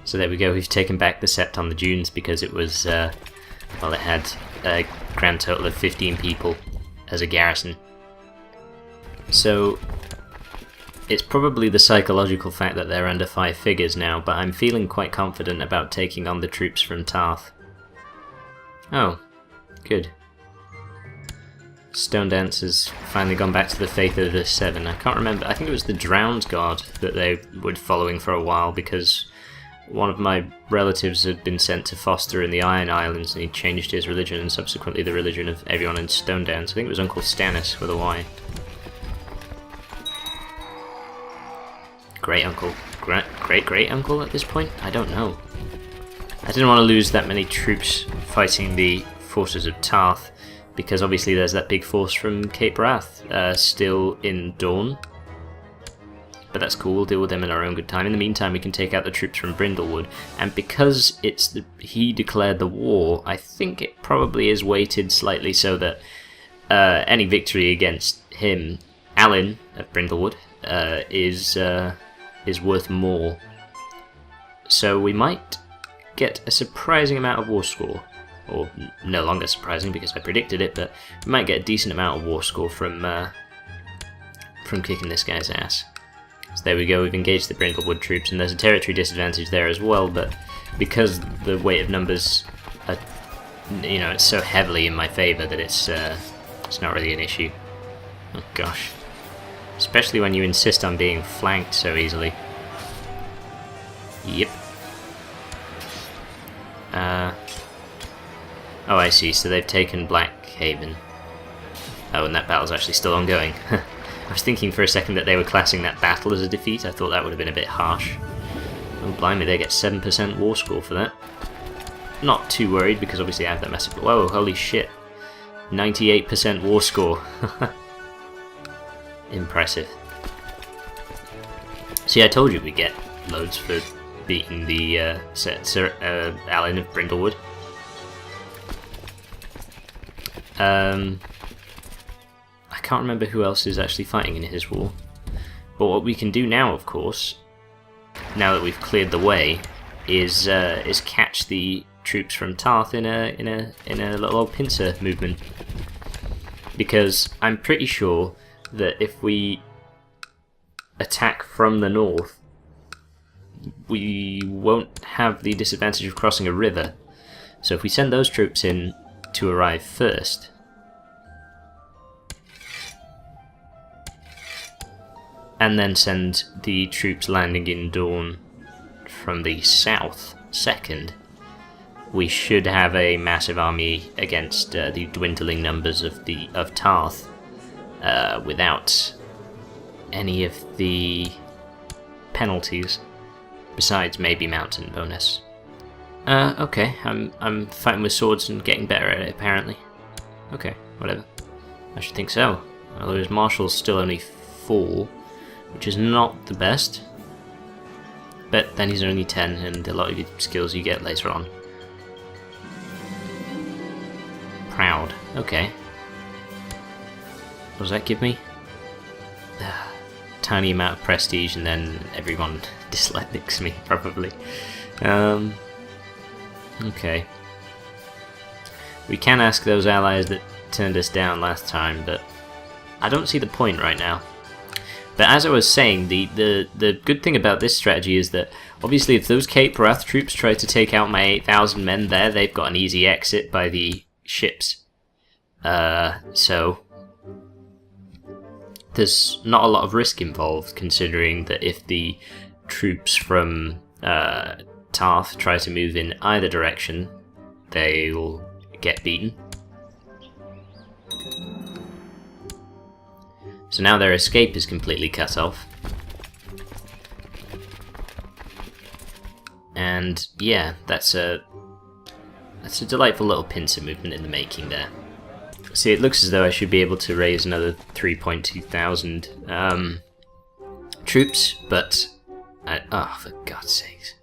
So there we go, we've taken back the Sept on the Dunes because it was, well, it had a grand total of 15 people as a garrison. So it's probably the psychological fact that they're under 5 figures now, but I'm feeling quite confident about taking on the troops from Tarth. Oh, good. Stone Dance has finally gone back to the faith of the 7. I can't remember, I think it was the Drowned God that they were following for a while, because one of my relatives had been sent to foster in the Iron Islands and he changed his religion and subsequently the religion of everyone in Stone Dance. I think it was Uncle Stannis with a Y. Great uncle. Great uncle at this point? I don't know. I didn't want to lose that many troops fighting the forces of Tarth, because obviously there's that big force from Cape Wrath still in Dawn. But that's cool, we'll deal with them in our own good time. In the meantime, we can take out the troops from Brindlewood, and because he declared the war, I think it probably is weighted slightly so that any victory against him, Alyn of Brindlewood, is worth more. So we might get a surprising amount of war score, or no longer surprising because I predicted it, but we might get a decent amount of war score from kicking this guy's ass. So there we go, we've engaged the Brindlewood troops, and there's a territory disadvantage there as well, but because the weight of numbers are, you know, it's so heavily in my favour that it's not really an issue. Oh gosh. Especially when you insist on being flanked so easily. Yep. Oh, I see, so they've taken Blackhaven. Oh, and that battle's actually still ongoing. I was thinking for a second that they were classing that battle as a defeat. I thought that would have been a bit harsh. Oh, blimey, they get 7% war score for that. Not too worried, because obviously I have that massive... Whoa, holy shit. 98% war score. Impressive. See, I told you we'd get loads for beating the Alyn of Brindlewood. I can't remember who else is actually fighting in his war. But what we can do now, of course, now that we've cleared the way, is catch the troops from Tarth in a little old pincer movement. Because I'm pretty sure that if we attack from the north, we won't have the disadvantage of crossing a river. So if we send those troops in to arrive first, and then send the troops landing in Dawn from the south second, we should have a massive army against the dwindling numbers of Tarth, without any of the penalties, besides maybe mountain bonus. Okay, I'm fighting with swords and getting better at it apparently. Okay, whatever. I should think so. Although his marshal's still only 4, which is not the best. But then he's only 10, and a lot of your skills you get later on. Proud. Okay. What does that give me? Tiny amount of prestige, and then everyone dislikes me, probably. Okay. We can ask those allies that turned us down last time, but I don't see the point right now. But as I was saying, the good thing about this strategy is that obviously if those Cape Wrath troops try to take out my 8,000 men there, they've got an easy exit by the ships. So there's not a lot of risk involved, considering that if the troops from Tarth try to move in either direction, they'll get beaten. So now their escape is completely cut off. And yeah, that's a delightful little pincer movement in the making there. See, it looks as though I should be able to raise another 3.2 thousand troops, but oh, for God's sakes.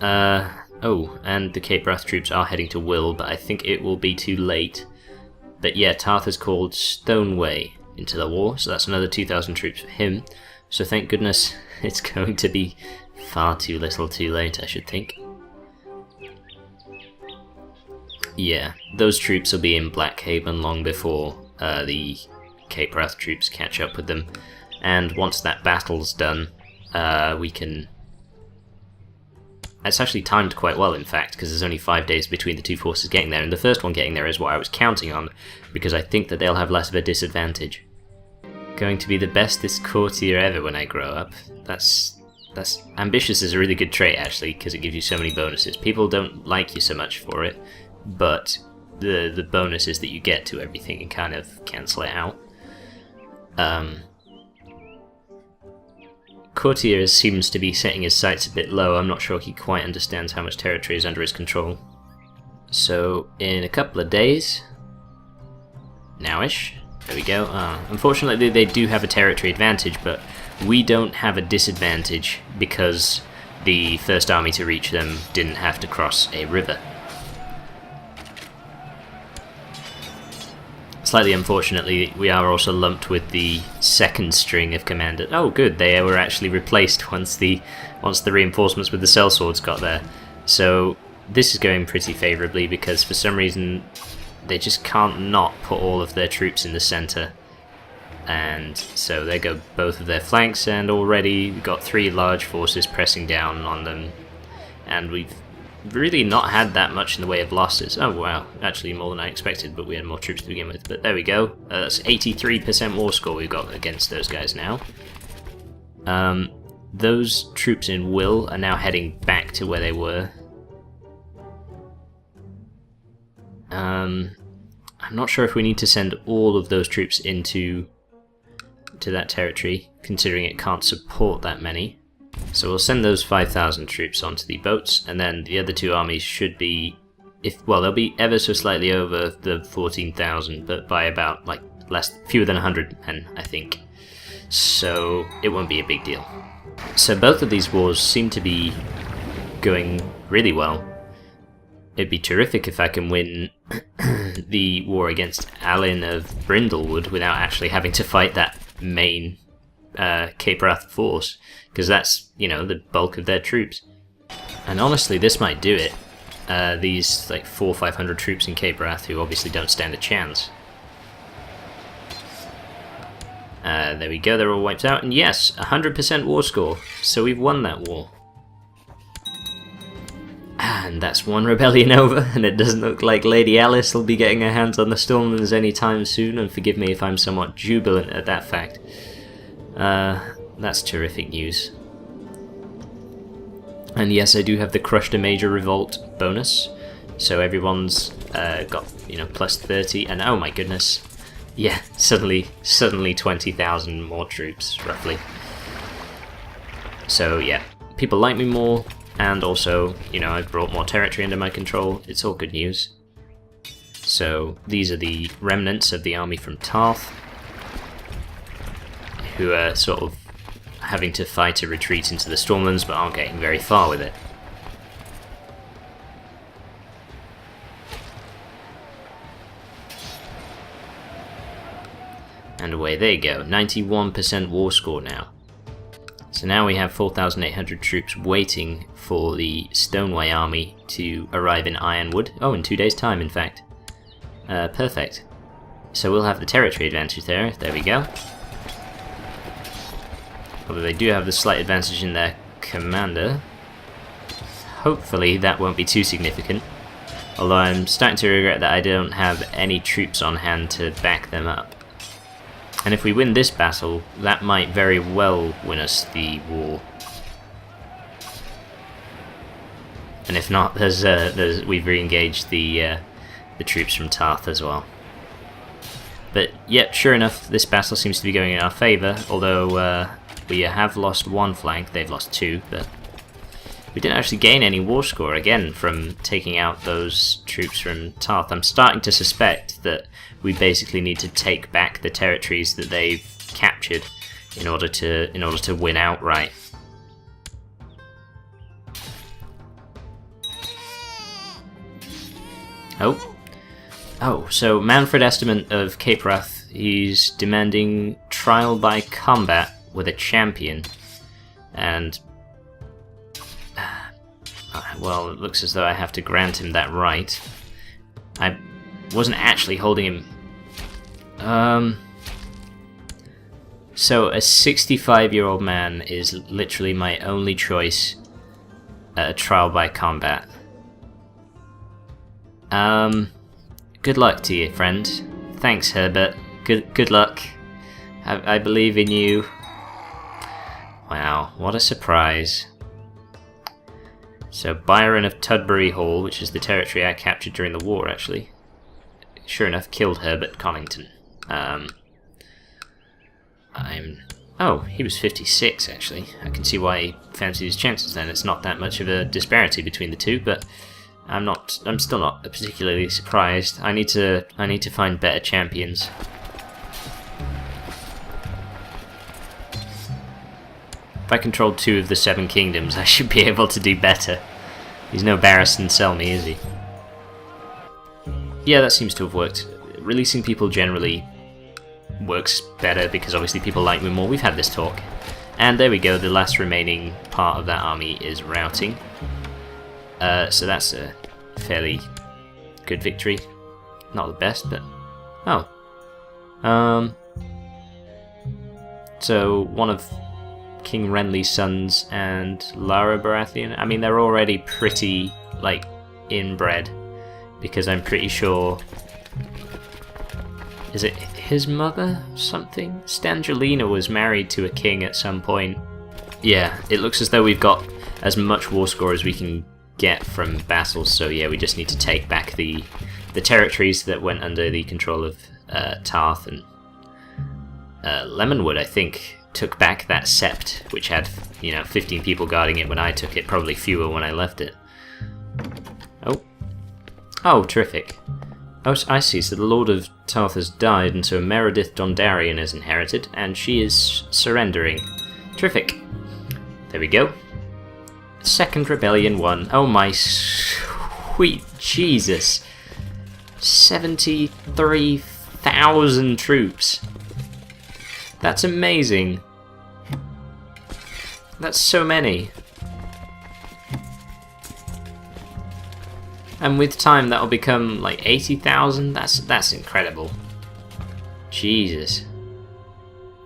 Oh, and the Cape Wrath troops are heading to Will, but I think it will be too late. But yeah, Tarth has called Stoneway into the war, so that's another 2,000 troops for him. So thank goodness it's going to be far too little too late, I should think. Yeah, those troops will be in Blackhaven long before the Cape Wrath troops catch up with them. And once that battle's done, we can... It's actually timed quite well, in fact, because there's only 5 days between the two forces getting there, and the first one getting there is what I was counting on, because I think that they'll have less of a disadvantage. Going to be the bestest courtier ever when I grow up. That's ambitious is a really good trait, actually, because it gives you so many bonuses. People don't like you so much for it, but the bonuses that you get to everything can kind of cancel it out. Courtier seems to be setting his sights a bit low. I'm not sure he quite understands how much territory is under his control. So, in a couple of days, nowish, there we go. Unfortunately, they do have a territory advantage, but we don't have a disadvantage because the first army to reach them didn't have to cross a river. Slightly unfortunately, we are also lumped with the second string of commanders. Oh good, they were actually replaced once the reinforcements with the sellswords got there. So this is going pretty favourably because for some reason they just can't not put all of their troops in the centre. And so there go both of their flanks, and already we've got 3 large forces pressing down on them. And we've really not had that much in the way of losses. Oh wow, actually more than I expected, but we had more troops to begin with. But there we go, that's 83% war score we've got against those guys now. Those troops in Will are now heading back to where they were. I'm not sure if we need to send all of those troops into that territory, considering it can't support that many. So we'll send those 5,000 troops onto the boats, and then the other 2 armies should be, they'll be ever so slightly over the 14,000, but by about fewer than 100 men, I think. So it won't be a big deal. So both of these wars seem to be going really well. It'd be terrific if I can win the war against Alyn of Brindlewood without actually having to fight that main Cape Wrath force, because that's, the bulk of their troops. And honestly, this might do it. These 400 or 500 troops in Cape Wrath who obviously don't stand a chance. There we go, they're all wiped out, and yes, 100% war score, so we've won that war. And that's one rebellion over, and it doesn't look like Lady Alice will be getting her hands on the Stormlands anytime soon, and forgive me if I'm somewhat jubilant at that fact. That's terrific news. And yes, I do have the Crushed a Major Revolt bonus, so everyone's got, plus 30, and oh my goodness, yeah, suddenly 20,000 more troops, roughly. So yeah, people like me more, and also, I've brought more territory under my control. It's all good news. So these are the remnants of the army from Tarth, who are sort of having to fight a retreat into the Stormlands, but aren't getting very far with it. And away they go, 91% war score now. So now we have 4,800 troops waiting for the Stoneway army to arrive in Ironwood. Oh, in 2 days' time, in fact. Perfect. So we'll have the territory advantage there. There we go. Although they do have the slight advantage in their commander. Hopefully that won't be too significant. Although I'm starting to regret that I don't have any troops on hand to back them up. And if we win this battle, that might very well win us the war. And if not, we've re-engaged the troops from Tarth as well. But yep, sure enough, this battle seems to be going in our favour, although we have lost 1 flank, they've lost 2, but we didn't actually gain any war score, again, from taking out those troops from Tarth. I'm starting to suspect that we basically need to take back the territories that they've captured in order to win outright. Oh, so Manfred Estimant of Cape Wrath, he's demanding trial by combat with a champion, and well, it looks as though I have to grant him that right. I wasn't actually holding him. So a 65-year-old man is literally my only choice at a trial by combat. Good luck to you, friend. Thanks, Herbert. Good luck. I believe in you. Wow, what a surprise. So Byron of Tudbury Hall, which is the territory I captured during the war, actually, sure enough, killed Herbert Connington. Oh, he was 56, actually. I can see why he fancied his chances then. It's not that much of a disparity between the two, but I'm still not particularly surprised. I need to find better champions. If I controlled 2 of the 7 kingdoms, I should be able to do better. He's no Barristan Selmy, is he? Yeah, that seems to have worked. Releasing people generally works better because obviously people like me more. We've had this talk. And there we go, the last remaining part of that army is routing. So that's a fairly good victory. Not the best, but... Oh. So one of King Renly's sons and Lara Baratheon, I mean, they're already pretty, like, inbred. Because I'm pretty sure... Is it his mother? Something? Stangelina was married to a king at some point. Yeah, it looks as though we've got as much war score as we can get from vassals, so yeah, we just need to take back the territories that went under the control of Tarth, and Lemonwood, I think, took back that sept, which had, 15 people guarding it when I took it, probably fewer when I left it. Oh, terrific. Oh, I see, so the Lord of Tarth has died, and so Meredith Dondarrion is inherited, and she is surrendering. Terrific. There we go. Second Rebellion won. Oh my sweet Jesus. 73,000 troops. That's amazing. That's so many. And with time that'll become like 80,000. That's incredible. Jesus.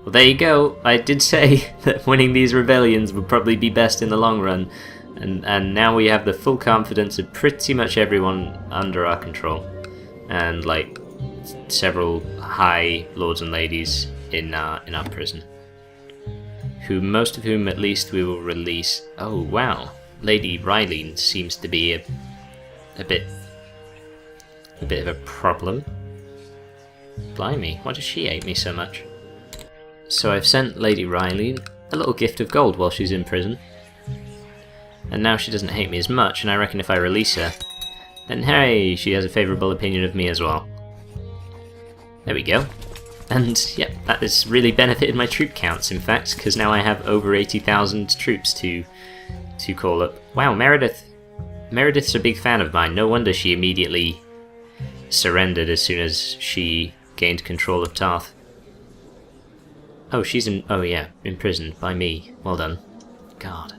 Well, there you go. I did say that winning these rebellions would probably be best in the long run, and now we have the full confidence of pretty much everyone under our control, and like several high lords and ladies in our prison, most of whom at least we will release. Oh wow, Lady Rylene seems to be a bit of a problem. Blimey, why does she hate me so much? So I've sent Lady Rylene a little gift of gold while she's in prison. And now she doesn't hate me as much, and I reckon if I release her, then hey, she has a favourable opinion of me as well. There we go. And yep, that has really benefited my troop counts, in fact, because now I have over 80,000 troops to call up. Wow, Meredith's a big fan of mine. No wonder she immediately surrendered as soon as she gained control of Tarth. Oh, she's imprisoned by me. Well done. God.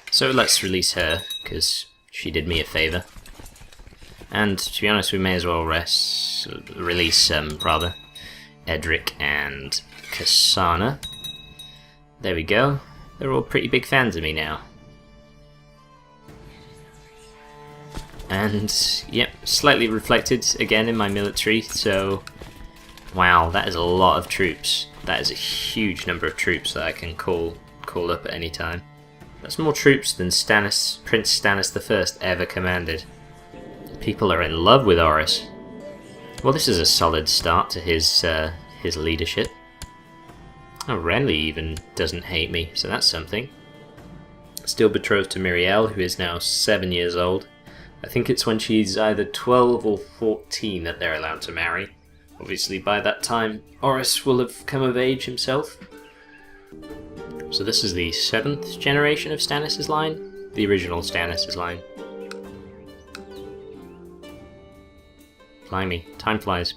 So let's release her, because she did me a favour. And to be honest, we may as well release Edric and Kasana. There we go. They're all pretty big fans of me now. And, yep, slightly reflected again in my military, so... Wow, that is a lot of troops. That is a huge number of troops that I can call up at any time. That's more troops than Prince Stannis I ever commanded. People are in love with Orys. Well, this is a solid start to his leadership. Oh, Renly even doesn't hate me, so that's something. Still betrothed to Mirielle, who is now 7 years old. I think it's when she's either 12 or 14 that they're allowed to marry. Obviously, by that time, Orys will have come of age himself. So this is the 7th generation of Stannis' line? The original Stannis' line. Blimey, time flies.